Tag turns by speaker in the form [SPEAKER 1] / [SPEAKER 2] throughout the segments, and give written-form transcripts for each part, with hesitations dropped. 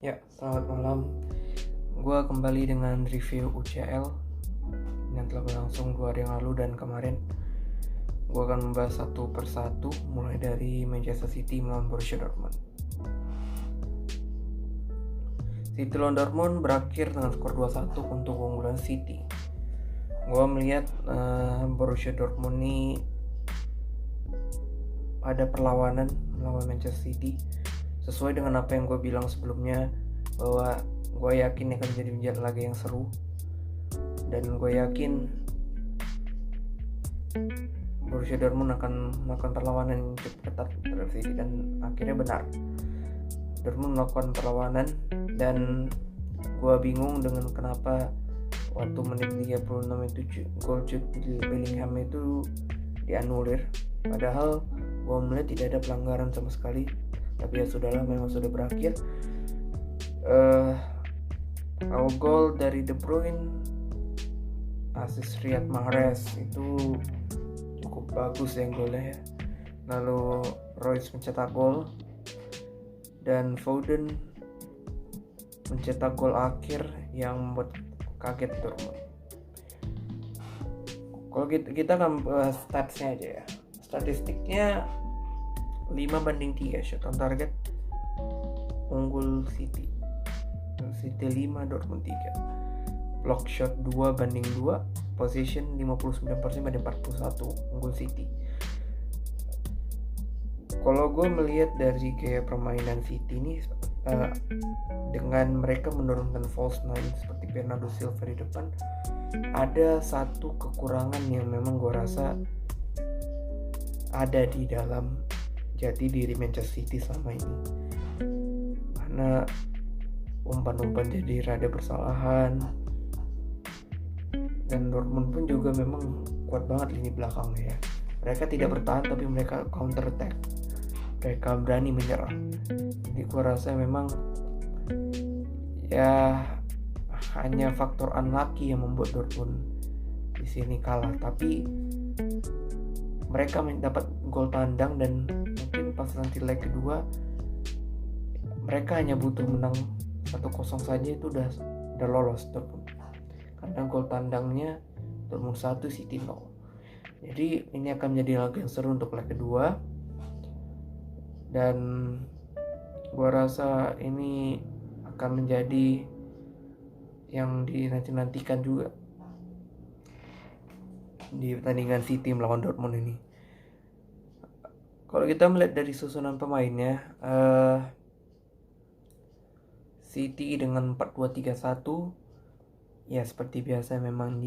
[SPEAKER 1] Ya, selamat malam. Gua kembali dengan review UCL yang telah berlangsung 2 hari yang lalu dan kemarin. Gua akan membahas satu persatu, mulai dari Manchester City melawan Borussia Dortmund. City lawan Dortmund berakhir dengan skor 2-1 untuk keunggulan City. Gua melihat Borussia Dortmund ini ada perlawanan melawan Manchester City, sesuai dengan apa yang gue bilang sebelumnya, bahwa gue yakin akan menjadi laga yang seru, dan gue yakin Borussia Dortmund akan melakukan perlawanan yang cukup ketat terhadap City, dan akhirnya benar. Dortmund melakukan perlawanan, dan gue bingung dengan kenapa waktu menit 36 itu gol Jude Bellingham itu dianulir, padahal gue melihat tidak ada pelanggaran sama sekali. Tapi ya sudahlah, memang sudah berakhir. Gol dari De Bruyne, asis Riyad Mahrez itu cukup bagus ya golnya ya. Lalu Royce mencetak gol, dan Foden mencetak gol akhir yang membuat kaget Dortmund. Kalau kita akan bahas statsnya aja ya. Statistiknya 5-3 shot on target, unggul City 5, Dortmund 3. Block shot 2-2, possession 59% 41, unggul City. Kalau gue melihat dari kayak permainan City ini, dengan mereka menurunkan false nine seperti Bernardo Silva di depan, ada satu kekurangan yang memang gue rasa ada di dalam jati diri Manchester City selama ini, karena umpan-umpan jadi rada bersalahan, dan Dortmund pun juga memang kuat banget lini belakangnya ya. Mereka tidak bertahan tapi mereka counter attack, mereka berani menyerang. Jadi gua rasa memang ya hanya faktor unlucky yang membuat Dortmund di sini kalah, tapi mereka mendapat gol tandang, dan mungkin pas nanti leg kedua mereka hanya butuh menang 1-0 saja itu udah lolos Dortmund, karena gol tandangnya Dortmund 1, City 0. Jadi ini akan menjadi laga yang seru untuk leg kedua, dan gua rasa ini akan menjadi yang dinanti-nantikan juga di pertandingan City melawan Dortmund ini. Kalau kita melihat dari susunan pemainnya, City dengan 4-2-3-1 ya seperti biasa, memang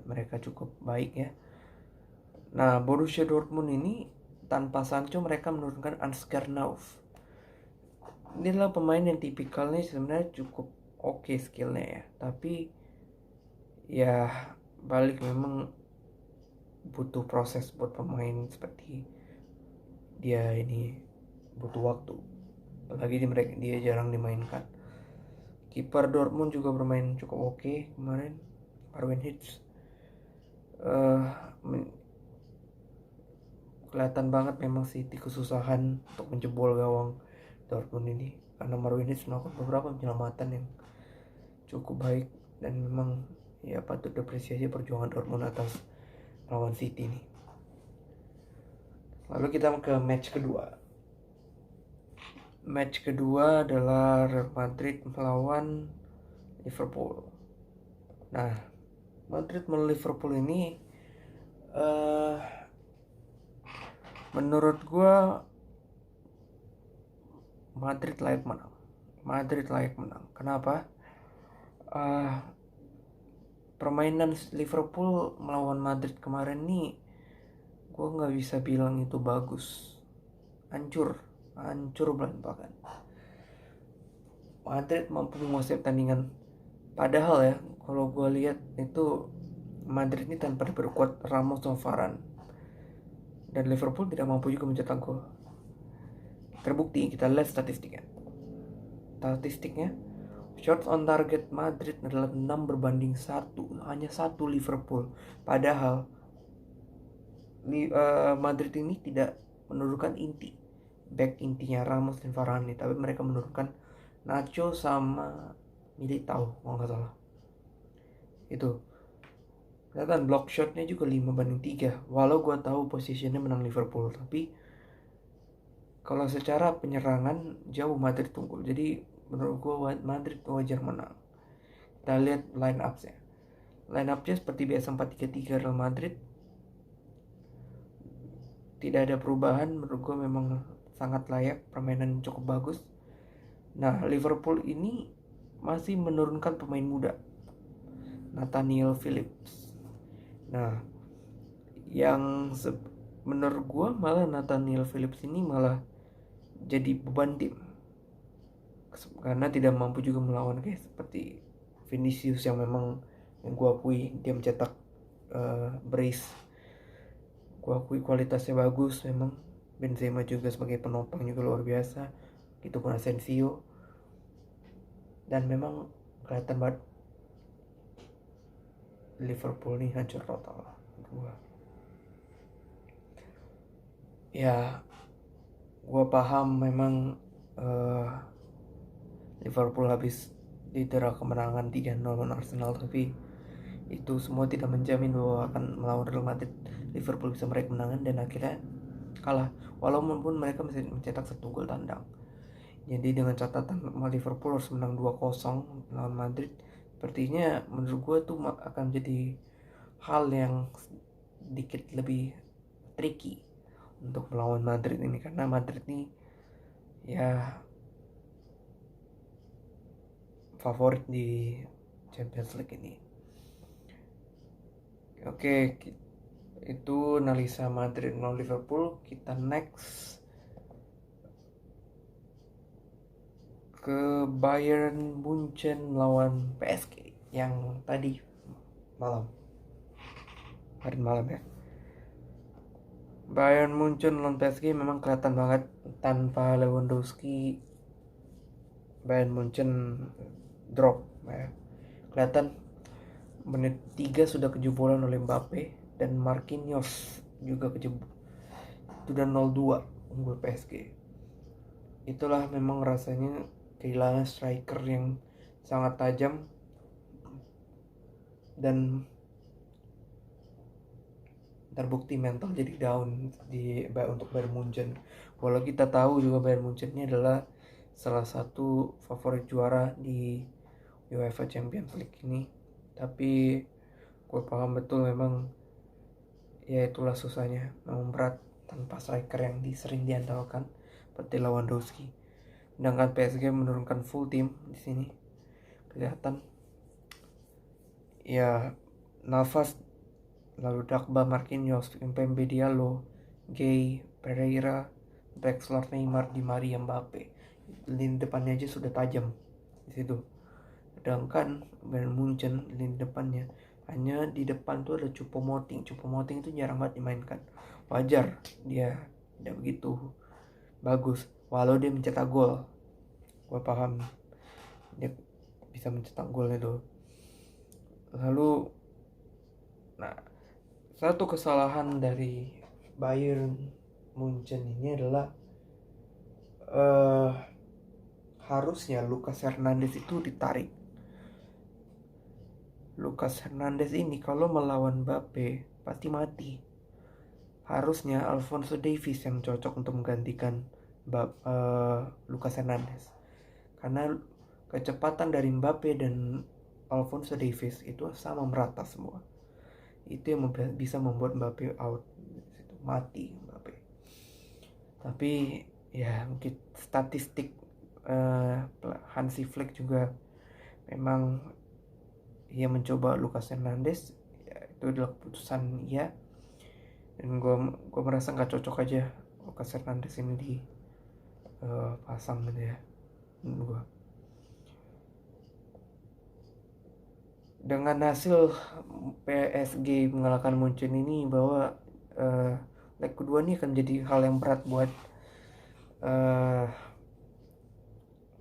[SPEAKER 1] mereka cukup baik ya. Nah, Borussia Dortmund ini tanpa Sancho mereka menurunkan Ansgar Knauf. Inilah pemain yang tipikalnya sebenarnya cukup oke skillnya ya, tapi ya balik memang butuh proses buat pemain seperti dia ini, butuh waktu, apalagi dia jarang dimainkan. Kiper Dortmund juga bermain cukup oke kemarin, Marwin Hitz. Kelihatan banget memang City kesusahan untuk menjebol gawang Dortmund ini, karena Marwin Hitz melakukan beberapa penyelamatan yang cukup baik, dan memang ya patut diapresiasi perjuangan Dortmund atas lawan City ini. Lalu kita ke match kedua. Match kedua adalah Real Madrid melawan Liverpool. Nah, Madrid melawan Liverpool ini menurut gue Madrid layak menang. Kenapa? Permainan Liverpool melawan Madrid kemarin nih, gue nggak bisa bilang itu bagus. Hancur bahkan. Madrid mampu menguasai pertandingan. Padahal ya, kalau gue lihat itu Madrid ini tanpa diperkuat Ramos dan Varane, dan Liverpool tidak mampu juga mencetak gol. Terbukti, kita lihat statistiknya. Shots on target Madrid adalah 6-1, hanya 1 Liverpool. Padahal Madrid ini tidak menurunkan back intinya Ramos dan Varane, tapi mereka menurunkan Nacho sama Militao kalau nggak salah. Itu kelihatan block shotnya juga 5-3. Walau gue tahu posisinya menang Liverpool, tapi kalau secara penyerangan jauh Madrid unggul. Jadi menurut gue Madrid wajar menang. Kita lihat line up-nya. Line up-nya seperti biasa 4-3-3 Real Madrid. Tidak ada perubahan, menurut gue memang sangat layak, permainan cukup bagus. Nah, Liverpool ini masih menurunkan pemain muda, Nathaniel Phillips. Nah, yang menurut gue malah Nathaniel Phillips ini malah jadi beban tim, karena tidak mampu juga melawan kayak seperti Vinicius yang memang yang gue akui dia mencetak brace. Gue akui kualitasnya bagus memang. Benzema juga sebagai penopang juga luar biasa. Itu pun Asensio. Dan memang kelihatan banget Liverpool nih hancur total gua. Ya, gua paham memang Liverpool habis didera kemenangan 3-0 lawan Arsenal, tapi itu semua tidak menjamin bahwa akan melawan Real Madrid Liverpool bisa meraih kemenangan, dan akhirnya kalah walaupun mereka masih mencetak 1 gol tandang. Jadi dengan catatan Liverpool harus menang 2-0 lawan Madrid, sepertinya menurut gue tuh akan jadi hal yang sedikit lebih tricky untuk melawan Madrid ini, karena Madrid ini ya favorit di Champions League ini. Oke, itu analisa Madrid melawan Liverpool. Kita next ke Bayern Munchen melawan PSG yang tadi kemarin malam ya. Bayern Munchen lawan PSG memang kelihatan banget tanpa Lewandowski Bayern Munchen drop ya. Kelihatan menit 3 sudah kejebolan oleh Mbappe dan Marquinhos juga kejebolan. Sudah 0-2 unggul PSG. Itulah memang rasanya kehilangan striker yang sangat tajam dan terbukti mental jadi down untuk Bayern Munchen. Walau kita tahu juga Bayern Munchen ini adalah salah satu favorit juara di UEFA Champions League ini, tapi gue paham betul memang ya itulah susahnya, memang berat tanpa striker yang sering diandalkan seperti Lewandowski. Sedangkan PSG menurunkan full team di sini, kelihatan ya Navas, lalu Drogba, Marquinhos, Kimpembe, Diallo, Gay, Pereira, Drexler, Neymar, Di Maria, Mbappe. Lini depannya aja sudah tajam di situ. Sedangkan Bayern Munchen lini depannya hanya di depan tuh ada Choupo-Moting. Choupo-Moting itu jarang banget dimainkan. Wajar dia tidak begitu bagus walau dia mencetak gol. Gue paham dia bisa mencetak gol itu. Lalu nah, satu kesalahan dari Bayern Munchen ini adalah harusnya Lucas Hernandez itu ditarik. Lucas Hernandez ini kalau melawan Mbappe pasti mati. Harusnya Alphonso Davies yang cocok untuk menggantikan Lucas Hernandez, karena kecepatan dari Mbappe dan Alphonso Davies itu sama merata semua. Itu yang bisa membuat Mbappe out, mati Mbappe. Tapi ya mungkin statistik Hansi Flick juga memang ia mencoba Lucas Hernandez, ya, itu adalah keputusan ia, dan gue merasa nggak cocok aja Lucas Hernandez ini di pasang gitu ya gue. Dengan hasil PSG mengalahkan Munchen ini, bahwa leg kedua ini akan jadi hal yang berat buat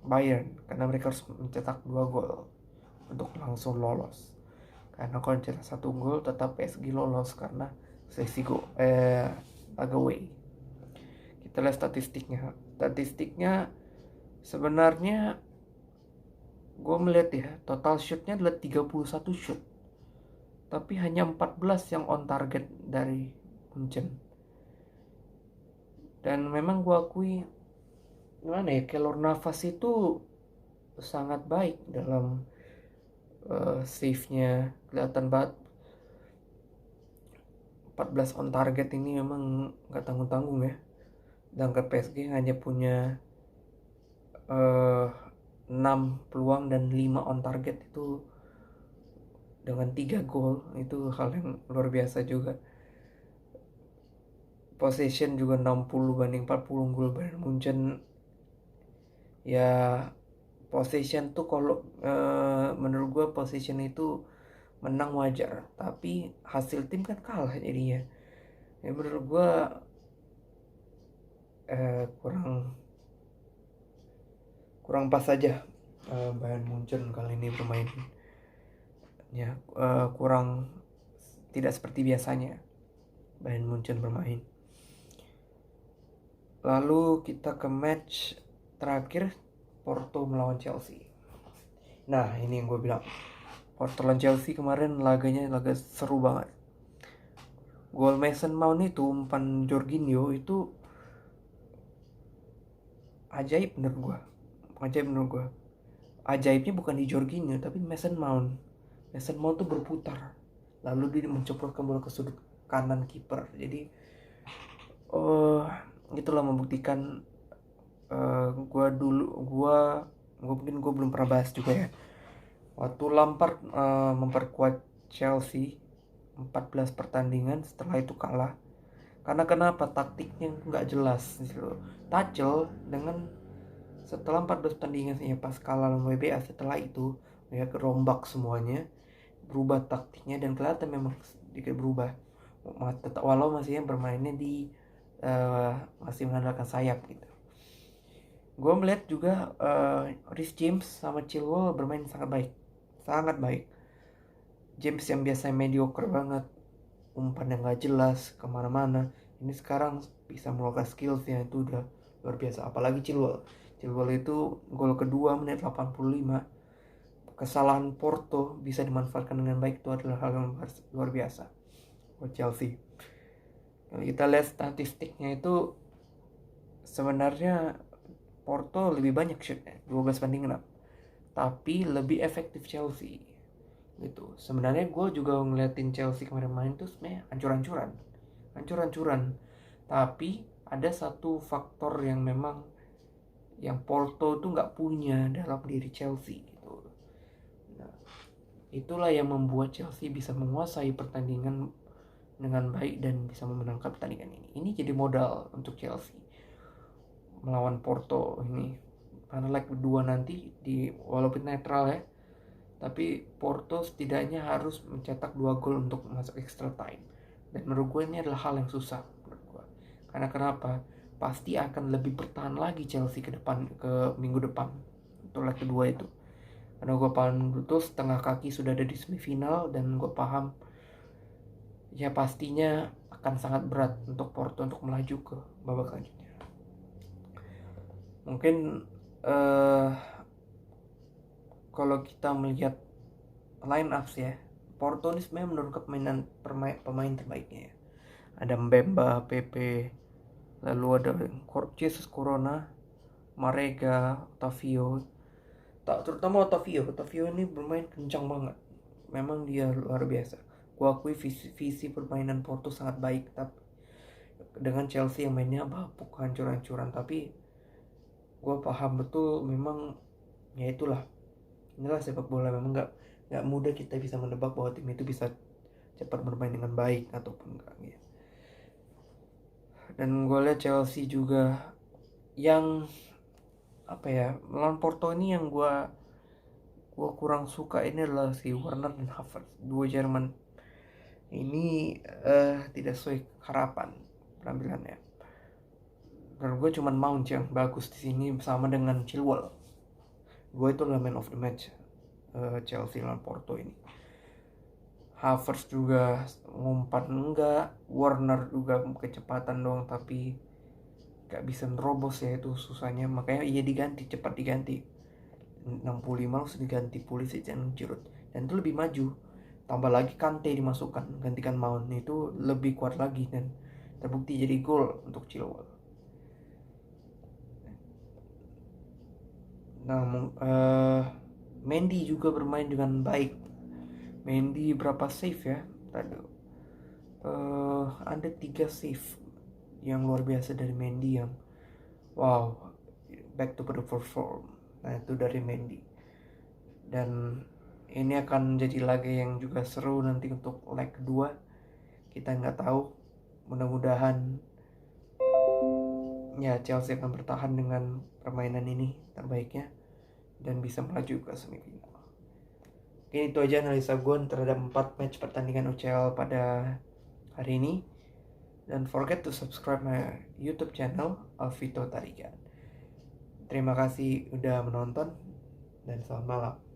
[SPEAKER 1] Bayern, karena mereka harus mencetak 2 gol untuk langsung lolos. Karena kalau mencetak 1 gol tetap PSG lolos karena sesi away. Kita lihat statistiknya sebenarnya gue melihat ya, total shootnya adalah 31 shoot, tapi hanya 14 yang on target dari Munchen. Dan memang gue akui, gimana ya, Keylor Navas itu sangat baik dalam save-nya, kelihatan banget. 14 on target ini memang gak tanggung-tanggung ya. Sedangkan PSG hanya punya 6 peluang dan 5 on target, itu dengan 3 gol, itu hal yang luar biasa juga. Possession juga 60 banding 40 gol Bayern Munchen. Ya possession tuh kalau menurut gue possession itu menang wajar, tapi hasil tim kan kalah jadinya. Ya menurut gue kurang pas aja Bayern Munchen kali ini bermain. Ya kurang, tidak seperti biasanya Bayern Munchen bermain. Lalu kita ke match terakhir, Porto melawan Chelsea. Nah ini yang gue bilang, Porto lawan Chelsea kemarin laganya laga seru banget. Gol Mason Mount itu, umpan Jorginho itu ajaib menurut gue. Ajaibnya bukan di Jorginho tapi Mason Mount. Mason Mount tuh berputar, lalu dia menceplokkan bola ke sudut kanan kiper. Jadi itulah membuktikan gue mungkin gue belum pernah bahas juga ya, waktu Lampard memperkuat Chelsea 14 pertandingan, setelah itu kalah. Karena kenapa? Taktiknya nggak jelas gitu. Tuchel dengan setelah 14 pertandingan ya, pas kalah lawan WBA, setelah itu mereka rombak semuanya, berubah taktiknya, dan kelihatan memang sedikit berubah. Walau masih bermainnya di masih mengandalkan sayap gitu. Gue melihat juga Reece James sama Chilwell bermain sangat baik. James yang biasanya mediocre banget, umpan yang gak jelas kemana-mana, ini sekarang bisa mengeluarkan skillsnya, itu udah luar biasa. Apalagi Chilwell itu gol kedua menit 85, kesalahan Porto bisa dimanfaatkan dengan baik, itu adalah hal yang luar biasa buat Chelsea. Kalau kita lihat statistiknya itu sebenarnya Porto lebih banyak shootnya, 12-6, tapi lebih efektif Chelsea gitu. Sebenarnya gue juga ngeliatin Chelsea kemarin main tuh sebenarnya hancur-hancuran, tapi ada satu faktor yang memang yang Porto tuh nggak punya dalam diri Chelsea gitu. Nah, itulah yang membuat Chelsea bisa menguasai pertandingan dengan baik dan bisa memenangkan pertandingan ini. Ini jadi modal untuk Chelsea melawan Porto ini, karena leg kedua nanti walaupun netral ya, tapi Porto setidaknya harus mencetak 2 gol untuk masuk extra time. Dan menurut gue ini adalah hal yang susah menurut gue. Karena kenapa? Pasti akan lebih bertahan lagi Chelsea ke minggu depan untuk leg kedua itu. Karena gue paham betul setengah kaki sudah ada di semifinal, dan gue paham ya pastinya akan sangat berat untuk Porto untuk melaju ke babak selanjutnya. Mungkin kalau kita melihat line ups ya, Porto ini sebenarnya menurunkan pemain terbaiknya ya. Ada Mbemba, Pepe, lalu ada Jesus Corona, Marega, Otavio. Terutama Otavio ini bermain kencang banget. Memang dia luar biasa. Gua akui visi permainan Porto sangat baik, tapi dengan Chelsea yang mainnya bapuk, hancur-hancuran. Tapi gue paham betul, memang ya inilah sepak bola. Memang nggak mudah kita bisa menebak bahwa tim itu bisa cepat bermain dengan baik ataupun enggak gitu. Dan gue lihat Chelsea juga yang melawan Porto ini, yang gue kurang suka ini adalah si Werner dan Havertz, dua Jerman ini tidak sesuai harapan penampilannya. Menurut gue cuman Mount yang bagus di sini sama dengan Chilwell. Gue itu adalah man of the match Chelsea lawan Porto ini. Havertz juga ngumpat enggak, Werner juga kecepatan doang tapi gak bisa nerobos ya, itu susahnya, makanya cepat diganti. 65 langsung diganti Pulisic dan Giroud, dan itu lebih maju. Tambah lagi Kante dimasukkan gantikan Mount, itu lebih kuat lagi dan terbukti jadi gol untuk Chilwell. Nah, Mendy juga bermain dengan baik. Mendy berapa save ya? Tadi ada 3 save yang luar biasa dari Mendy, yang wow, back to the perform. Nah, itu dari Mendy. Dan ini akan jadi laga yang juga seru nanti untuk leg kedua. Kita nggak tahu. Mudah-mudahan ya Chelsea akan bertahan dengan permainan ini terbaiknya dan bisa melaju ke semifinal. Oke, itu aja analisa gue terhadap 4 match pertandingan UCL pada hari ini. Dan forget to subscribe my YouTube channel Alvito Tarigan. Terima kasih udah menonton dan selamat malam.